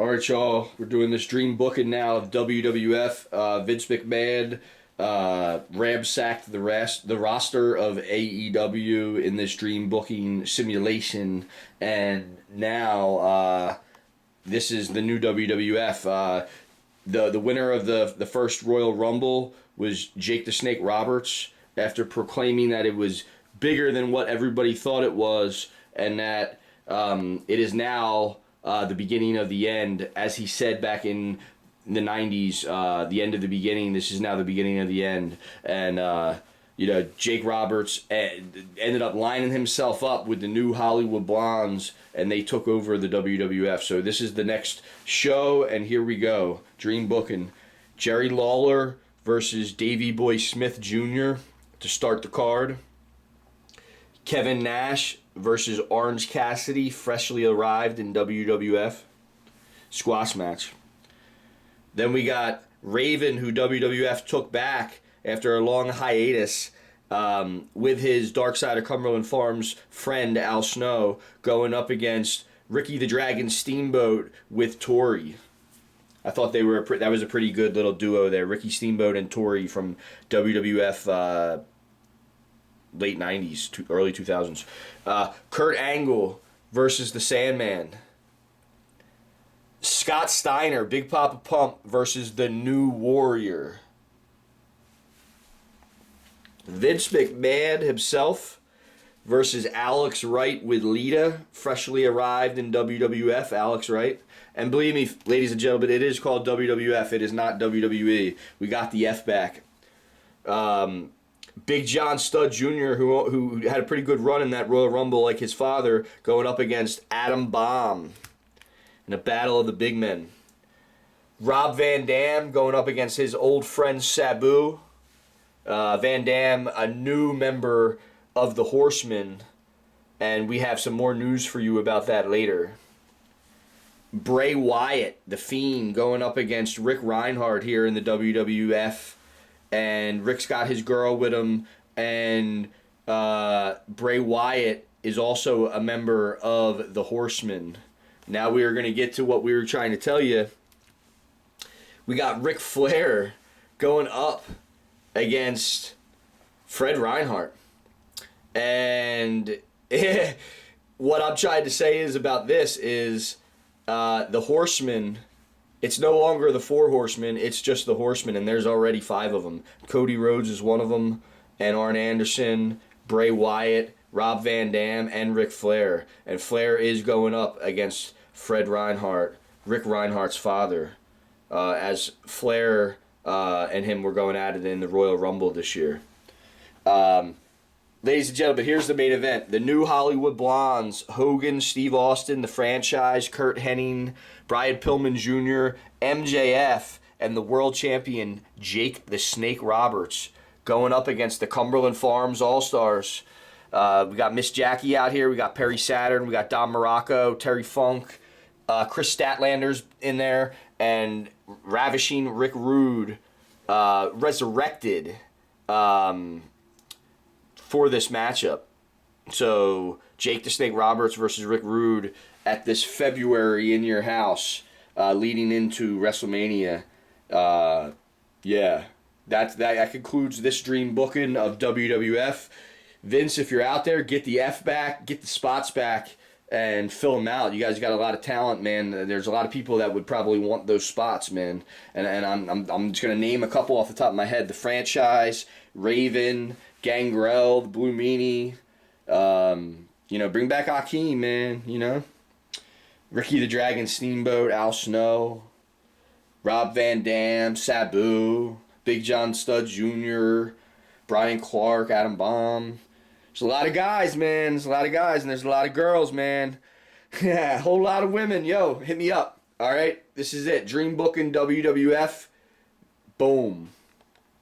All right, y'all. We're doing this dream booking now of WWF. Vince McMahon ransacked the roster of AEW in this dream booking simulation, and now this is the new WWF. The winner of the first Royal Rumble was Jake the Snake Roberts, after proclaiming that it was bigger than what everybody thought it was, and that it is now the beginning of the end. As he said back in the 90'z, the end of the beginning, this is now the beginning of the end. And, Jake Roberts ended up lining himself up with the new Hollywood Blondes, and they took over the WWF. So this is the next show, and here we go. Dream booking. Jerry Lawler versus Davey Boy Smith Jr. to start the card. Kevin Nash versus Orange Cassidy, freshly arrived in WWF. Squash match. Then we got Raven, who WWF took back after a long hiatus, with his Dark Side of Cumberland Farms friend Al Snow, going up against Ricky the Dragon Steamboat with Tori. I thought that was a pretty good little duo there, Ricky Steamboat and Tori from WWF late 90'z, early 2000s. Kurt Angle versus the Sandman. Scott Steiner, Big Papa Pump versus the New Warrior. Vince McMahon himself versus Alex Wright with Lita, freshly arrived in WWF, Alex Wright. And believe me, ladies and gentlemen, it is called WWF. It is not WWE. We got the F back. Big John Studd Jr., who had a pretty good run in that Royal Rumble like his father, going up against Adam Bomb in a battle of the big men. Rob Van Dam going up against his old friend Sabu. Van Dam, a new member of the Horsemen, and we have some more news for you about that later. Bray Wyatt, the Fiend, going up against Rick Reinhardt here in the WWF. And Rick's got his girl with him, and Bray Wyatt is also a member of the Horsemen. Now we are going to get to what we were trying to tell you. We got Ric Flair going up against Fred Reinhardt. And what I'm trying to say is about this is the Horsemen. It's no longer the Four Horsemen, it's just the Horsemen, and there's already 5 of them. Cody Rhodes is one of them, and Arn Anderson, Bray Wyatt, Rob Van Dam, and Ric Flair. And Flair is going up against Fred Reinhardt, Rick Reinhardt's father, as Flair and him were going at it in the Royal Rumble this year. Ladies and gentlemen, here's the main event. The new Hollywood Blondes, Hogan, Steve Austin, the Franchise, Kurt Hennig, Brian Pillman Jr., MJF, and the world champion Jake the Snake Roberts going up against the Cumberland Farms All-Stars. We got Miss Jackie out here. We got Perry Saturn. We got Don Morocco, Terry Funk, Chris Statlander's in there, and Ravishing Rick Rude resurrected for this matchup. So Jake the Snake Roberts versus Rick Rude at this February in your house, leading into WrestleMania. That concludes this dream booking of WWF. Vince, if you're out there, get the F back, get the spots back, and fill them out. You guys got a lot of talent, man. There's a lot of people that would probably want those spots, man. And I'm just gonna name a couple off the top of my head: the Franchise, Raven, Gangrel, the Blue Meanie. Bring back Akeem, man. Ricky the Dragon Steamboat, Al Snow, Rob Van Dam, Sabu, Big John Studd Jr., Brian Clark, Adam Bomb. There's a lot of guys, man. There's a lot of guys, and there's a lot of girls, man. Yeah, a whole lot of women. Yo, hit me up. All right? This is it. Dream booking WWF. Boom.